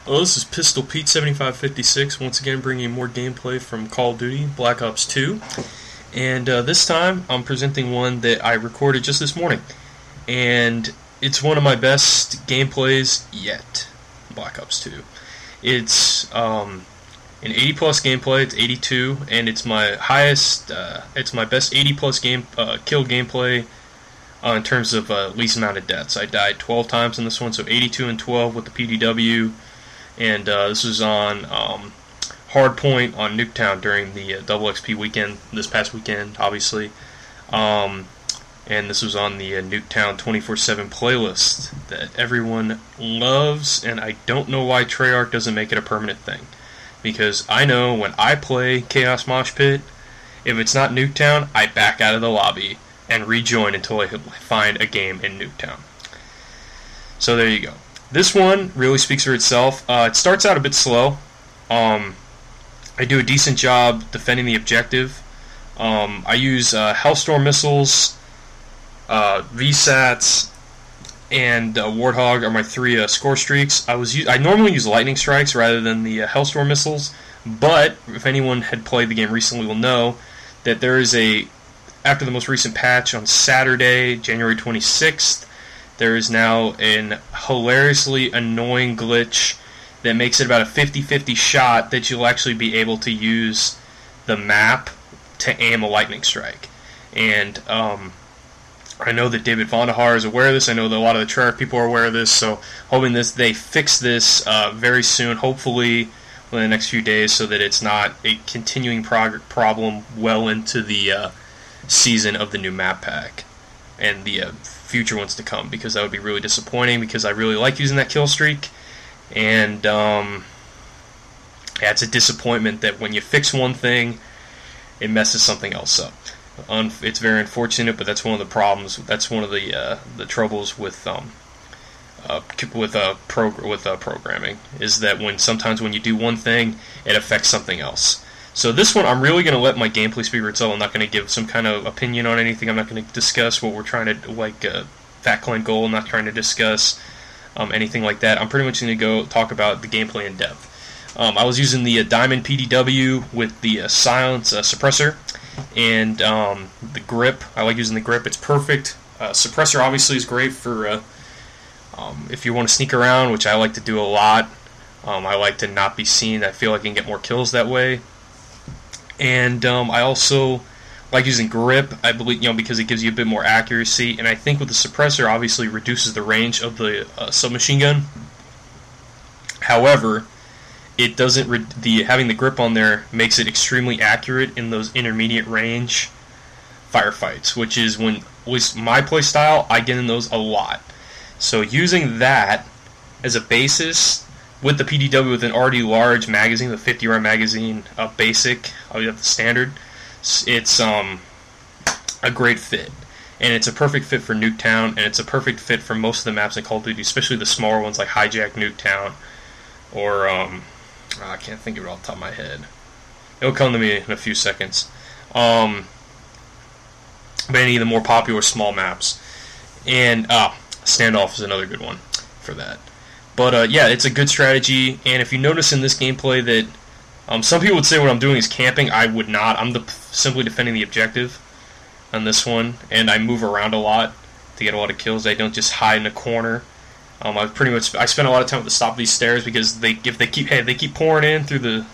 Hello, this is PistolPete 7556, once again bringing you more gameplay from Call of Duty Black Ops 2. And this time, I'm presenting one that I recorded just this morning. And it's one of my best gameplays yet, Black Ops 2. It's an 80 plus gameplay, it's 82, and it's my highest, it's my best 80 plus kill gameplay in terms of least amount of deaths. I died 12 times in this one, so 82 and 12 with the PDW. And this was on Hardpoint on Nuketown during the double XP weekend, this past weekend, obviously. And this was on the Nuketown 24/7 playlist that everyone loves, and I don't know why Treyarch doesn't make it a permanent thing. Because I know when I play Chaos Mosh Pit, if it's not Nuketown, I back out of the lobby and rejoin until I find a game in Nuketown. So there you go. This one really speaks for itself. It starts out a bit slow. I do a decent job defending the objective. I use Hellstorm missiles, VSATs, and Warthog are my three score streaks. I normally use lightning strikes rather than the Hellstorm missiles, but if anyone had played the game recently will know that there is after the most recent patch on Saturday, January 26th, there is now an hilariously annoying glitch that makes it about a 50-50 shot that you'll actually be able to use the map to aim a lightning strike. And I know that David Vonderhaar is aware of this. I know that a lot of the Treyarch people are aware of this. So hoping they fix this very soon, hopefully within the next few days, so that it's not a continuing problem well into the season of the new map pack and the future ones to come, because that would be really disappointing, because I really like using that kill streak. And yeah, it's a disappointment that when you fix one thing, it messes something else up. It's very unfortunate, but that's one of the problems. That's one of the troubles with programming, is that sometimes when you do one thing, it affects something else. So this one, I'm really going to let my gameplay speak for itself. I'm not going to give some kind of opinion on anything. I'm not going to discuss what we're trying to, Fat Clan Goal. I'm not trying to discuss anything like that. I'm pretty much going to go talk about the gameplay in depth. I was using the Diamond PDW with the Silence Suppressor and the grip. I like using the grip. It's perfect. Suppressor obviously is great for if you want to sneak around, which I like to do a lot. I like to not be seen. I feel like I can get more kills that way. And I also like using grip, I believe, because it gives you a bit more accuracy. And I think with the suppressor, obviously reduces the range of the submachine gun. However, it doesn't. Having the grip on there makes it extremely accurate in those intermediate range firefights, which is at least my play style, I get in those a lot. So using that as a basis, with the PDW with an already large magazine, the 50 round magazine, basic, I'll have the standard, it's a great fit. And it's a perfect fit for Nuketown, and it's a perfect fit for most of the maps in Call of Duty, especially the smaller ones like Hijack Nuketown, or, I can't think of it off the top of my head. It'll come to me in a few seconds. But any of the more popular small maps. And, Standoff is another good one for that. But yeah, it's a good strategy, and if you notice in this gameplay that some people would say what I'm doing is camping. I would not. I'm simply defending the objective on this one, and I move around a lot to get a lot of kills. I don't just hide in a corner. I spend a lot of time at the top of these stairs, because they keep pouring in through the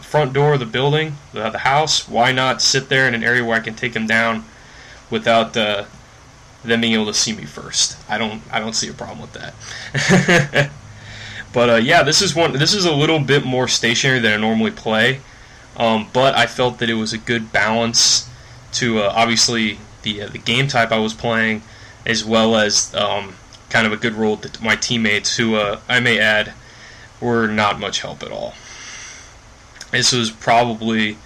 front door of the building, the house. Why not sit there in an area where I can take them down without them being able to see me first? I don't see a problem with that. But yeah, this is a little bit more stationary than I normally play. But I felt that it was a good balance to obviously the game type I was playing, as well as kind of a good role to my teammates, who I may add were not much help at all. This was probably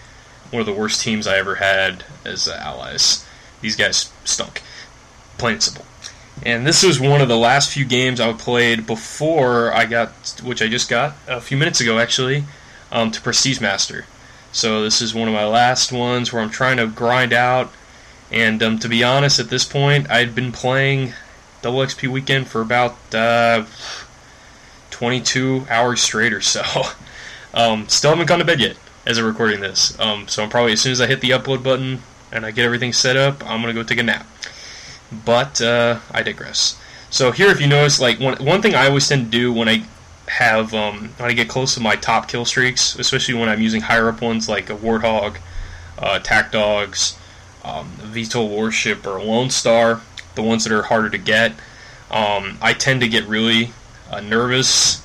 one of the worst teams I ever had as allies. These guys stunk. Plain and simple. And this was one of the last few games I played before which I just got a few minutes ago actually, to Prestige Master. So this is one of my last ones where I'm trying to grind out, and to be honest, at this point, I'd been playing Double XP Weekend for about 22 hours straight or so. Still haven't gone to bed yet as I'm recording this. So I'm probably, as soon as I hit the upload button and I get everything set up, I'm going to go take a nap. But I digress. So here, if you notice, like one thing I always tend to do when I have when I get close to my top kill streaks, especially when I'm using higher up ones like a Warthog, Attack Dogs, VTOL Warship, or Lone Star, the ones that are harder to get, I tend to get really nervous,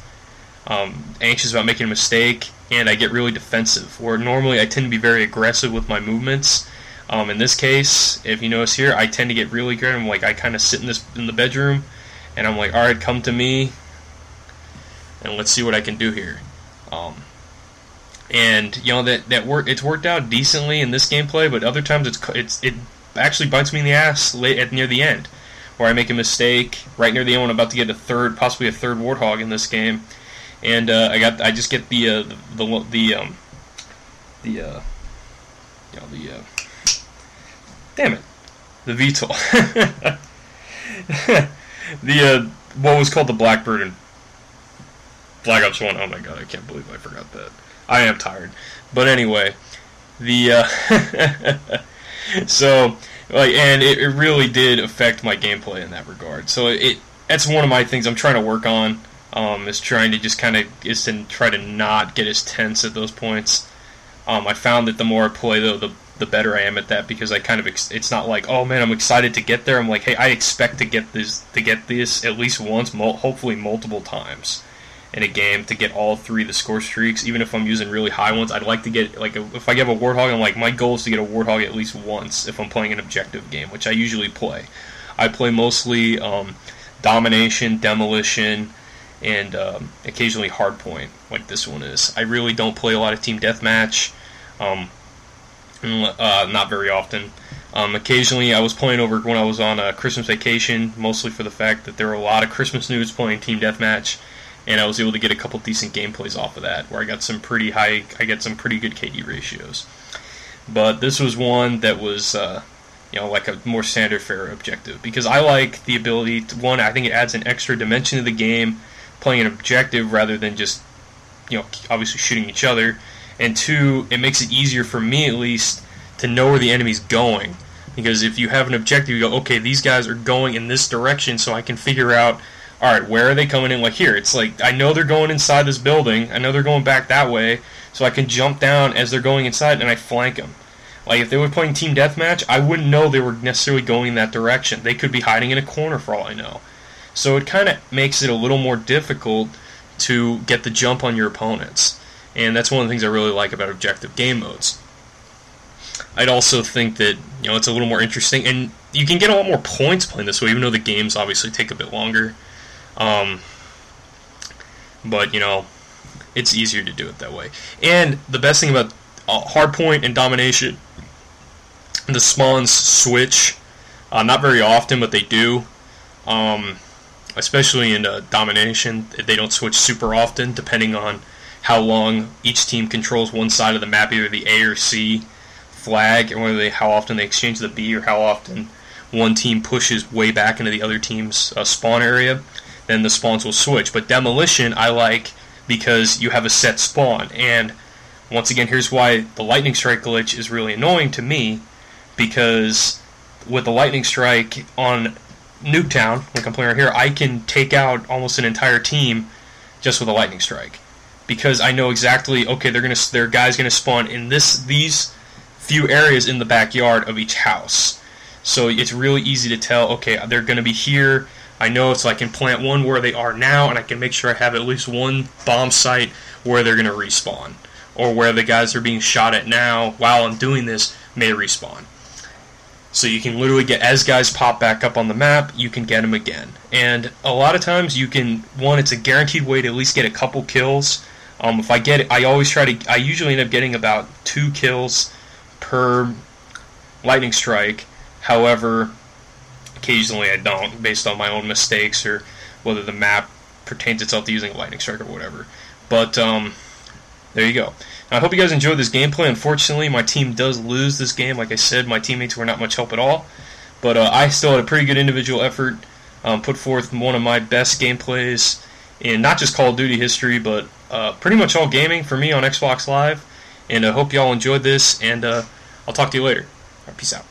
anxious about making a mistake, and I get really defensive, where normally I tend to be very aggressive with my movements. In this case, if you notice here, I tend to get really aggressive. I'm like, I kind of sit in the bedroom, and I'm like, alright, come to me, and let's see what I can do here. And you know it's worked out decently in this gameplay, but other times it actually bites me in the ass near the end, where I make a mistake right near the end when I'm about to get possibly a third Warthog in this game, and I just get the VTOL, what was called the Blackbird in Black Ops 1. Oh my god, I can't believe I forgot that. I am tired. But anyway, so, like, and it really did affect my gameplay in that regard. So that's one of my things I'm trying to work on, is trying to just try to not get as tense at those points. I found that the more I play, though, the better I am at that, because it's not like, oh man, I'm excited to get there. I'm like, hey, I expect to get this at least once, hopefully multiple times in a game, to get all three of the score streaks. Even if I'm using really high ones, I'd like to get, like, if I have a Warthog, I'm like, my goal is to get a Warthog at least once if I'm playing an objective game, which I usually play. I play mostly Domination, Demolition, and occasionally Hardpoint, like this one is. I really don't play a lot of Team Deathmatch, not very often. Occasionally, I was playing over when I was on a Christmas vacation, mostly for the fact that there were a lot of Christmas nudes playing Team Deathmatch, and I was able to get a couple decent gameplays off of that, where I got some pretty good KD ratios. But this was one that was, like a more standard fare objective, because I like the ability to, one, I think it adds an extra dimension to the game, playing an objective rather than just, obviously shooting each other, and two, it makes it easier for me at least to know where the enemy's going, because if you have an objective, you go, okay, these guys are going in this direction, so I can figure out, alright, where are they coming in? Like here, it's like, I know they're going inside this building, I know they're going back that way, so I can jump down as they're going inside and I flank them. Like, if they were playing Team Deathmatch, I wouldn't know they were necessarily going in that direction. They could be hiding in a corner for all I know. So it kind of makes it a little more difficult to get the jump on your opponents. And that's one of the things I really like about objective game modes. I'd also think that, it's a little more interesting, and you can get a lot more points playing this way, even though the games obviously take a bit longer. But, it's easier to do it that way. And the best thing about Hardpoint and Domination, the spawns switch, not very often, but they do. Especially in Domination, they don't switch super often, depending on how long each team controls one side of the map, either the A or C flag, or how often they exchange the B, or how often one team pushes way back into the other team's spawn area. Then the spawns will switch. But Demolition I like because you have a set spawn, and once again, here's why the Lightning Strike glitch is really annoying to me, because with the Lightning Strike on Nuketown, like I'm playing right here, I can take out almost an entire team just with a Lightning Strike, because I know exactly, okay, their guy's gonna spawn in these few areas in the backyard of each house. So it's really easy to tell, okay, they're gonna be here. I know, so I can plant one where they are now, and I can make sure I have at least one bomb site where they're going to respawn, or where the guys are being shot at now while I'm doing this may respawn. So you can literally get, as guys pop back up on the map, you can get them again. And a lot of times you can, one, it's a guaranteed way to at least get a couple kills. If I get it, I usually end up getting about 2 kills per Lightning Strike. However, occasionally I don't, based on my own mistakes, or whether the map pertains itself to using a Lightning Strike or whatever. But, there you go. I hope you guys enjoyed this gameplay. Unfortunately, my team does lose this game. Like I said, my teammates were not much help at all. But I still had a pretty good individual effort, put forth one of my best gameplays, in not just Call of Duty history, but pretty much all gaming for me on Xbox Live. And I hope y'all enjoyed this, and I'll talk to you later. All right, peace out.